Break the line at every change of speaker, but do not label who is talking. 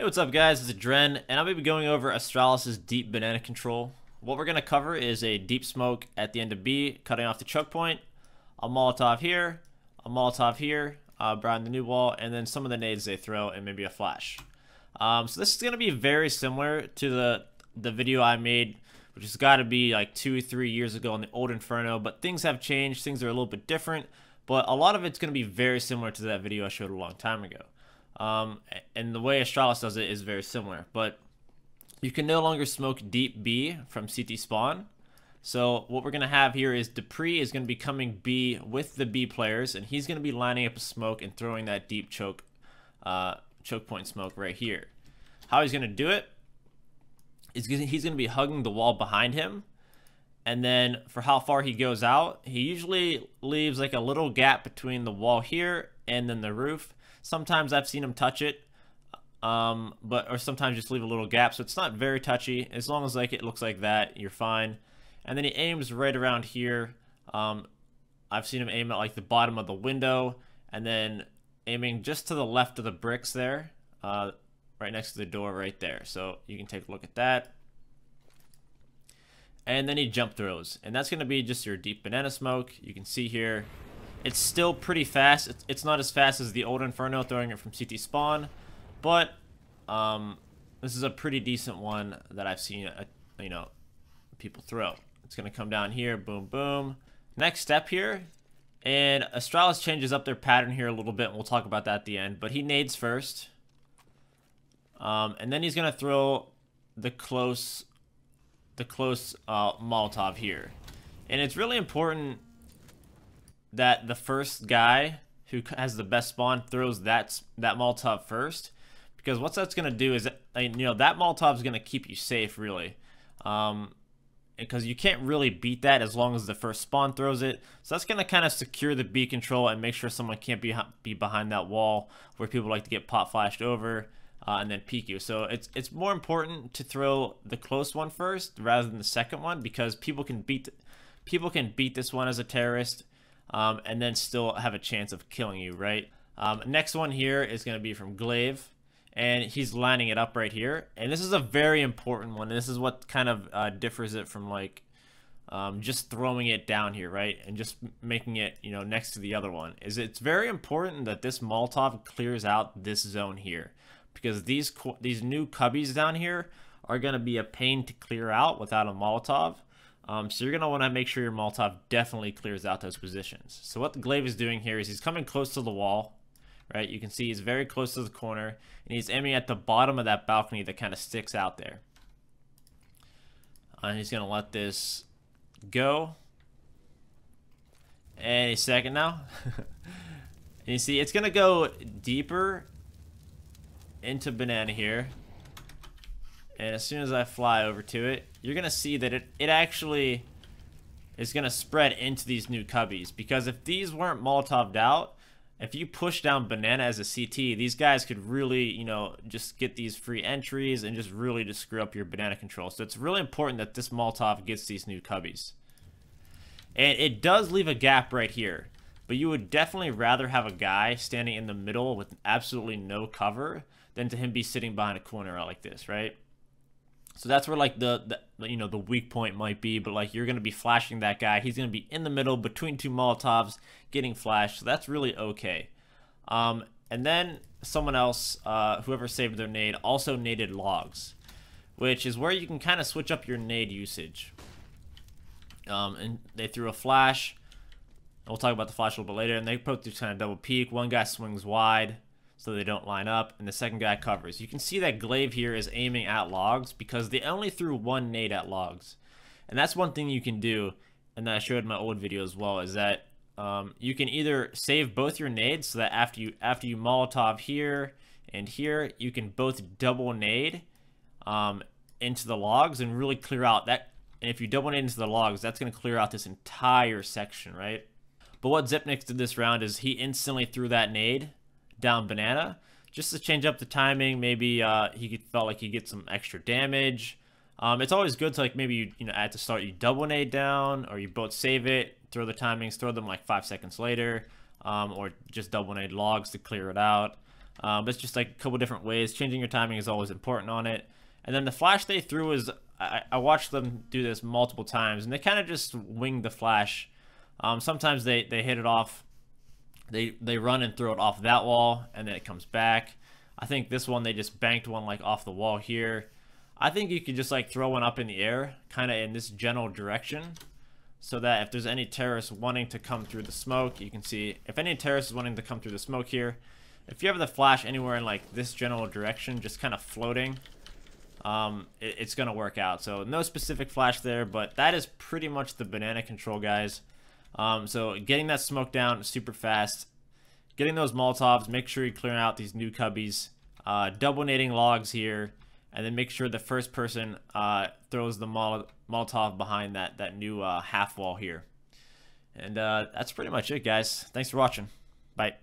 Hey, what's up guys, it's Dren, and I'm going to be going over Astralis' deep banana control. What we're going to cover is a deep smoke at the end of B, cutting off the choke point, a Molotov here, behind the new wall, and then some of the nades they throw, and maybe a flash. So this is going to be very similar to the video I made, which has got to be like 2-3 years ago on the old Inferno, but things have changed, things are a little bit different, but a lot of it's going to be very similar to that video I showed a long time ago. And the way Astralis does it is very similar, but you can no longer smoke deep B from CT spawn. So what we're going to have here is Dupree is going to be coming B with the B players, and he's going to be lining up a smoke and throwing that deep choke point smoke right here. How he's going to do it is he's going to be hugging the wall behind him, and then for how far he goes out, he usually leaves like a little gap between the wall here and then the roof. Sometimes I've seen him touch it, or sometimes just leave a little gap, so it's not very touchy. As long as like it looks like that, you're fine. And then he aims right around here. I've seen him aim at like the bottom of the window, and then aiming just to the left of the bricks there, right next to the door right there. So you can take a look at that. And then he jump throws, and that's going to be just your deep banana smoke. You can see here, it's still pretty fast. It's not as fast as the old Inferno throwing it from CT spawn, but this is a pretty decent one that I've seen, people throw. It's going to come down here, boom, boom. Next step here, and Astralis changes up their pattern here a little bit, and we'll talk about that at the end, but he nades first. And then he's going to throw the close Molotov here. And it's really important that the first guy who has the best spawn throws that Molotov first, because what that's going to do is, that Molotov is going to keep you safe, really. Because you can't really beat that as long as the first spawn throws it. So that's going to kind of secure the B control and make sure someone can't be behind that wall where people like to get pop flashed over and then peek you. So it's more important to throw the close one first rather than the second one, because people can beat this one as a terrorist, and then still have a chance of killing you, right? Next one here is going to be from Glaive, and he's lining it up right here. And this is a very important one, and this is what kind of differs it from like just throwing it down here, right? And just making it, next to the other one. It's very important that this Molotov clears out this zone here, because these new cubbies down here are going to be a pain to clear out without a Molotov. So you're going to want to make sure your Molotov definitely clears out those positions. So what the Glaive is doing here is he's coming close to the wall, right? You can see he's very close to the corner, and he's aiming at the bottom of that balcony that kind of sticks out there. And he's going to let this go. Any second now. And you see it's going to go deeper into banana here. And as soon as I fly over to it, you're going to see that it actually is going to spread into these new cubbies. Because if these weren't Molotov'd out, if you push down banana as a CT, these guys could really, just get these free entries and just really just screw up your banana control. So it's really important that this Molotov gets these new cubbies. And it does leave a gap right here. But you would definitely rather have a guy standing in the middle with absolutely no cover than to him be sitting behind a corner like this, right? So that's where like the weak point might be, but like you're going to be flashing that guy. He's going to be in the middle between two Molotovs getting flashed. So that's really okay. And then someone else, whoever saved their nade, also naded logs, which is where you can kind of switch up your nade usage. And they threw a flash. We'll talk about the flash a little bit later. And they both just kind of double peek. One guy swings wide so they don't line up, and the second guy covers. You can see that Glaive here is aiming at logs because they only threw one nade at logs. And that's one thing you can do, and that I showed in my old video as well, is that you can either save both your nades so that after you Molotov here and here, you can both double nade into the logs and really clear out that. And if you double nade into the logs, that's going to clear out this entire section, right? But what Zipnix did this round is he instantly threw that nade down banana just to change up the timing. Maybe he felt like he'd get some extra damage. It's always good to like maybe at the start you double nade down, or you both save it, throw the timings, throw them like 5 seconds later, or just double nade logs to clear it out. But it's just like a couple different ways. Changing your timing is always important on it. And then the flash they threw is, I watched them do this multiple times, and they kind of just wing the flash. Sometimes they hit it off. They run and throw it off that wall, and then it comes back. I think this one, they just banked one like off the wall here. I think you could just like throw one up in the air, kind of in this general direction, so that if there's any terrorists wanting to come through the smoke, you can see if any terrorists wanting to come through the smoke here, if you have the flash anywhere in like this general direction, just kind of floating, it's gonna work out. So no specific flash there, but that is pretty much the banana control, guys. So getting that smoke down super fast, getting those Molotovs, make sure you're clearing out these new cubbies, double nading logs here, and then make sure the first person throws the Molotov behind that new half wall here. And that's pretty much it, guys. Thanks for watching. Bye.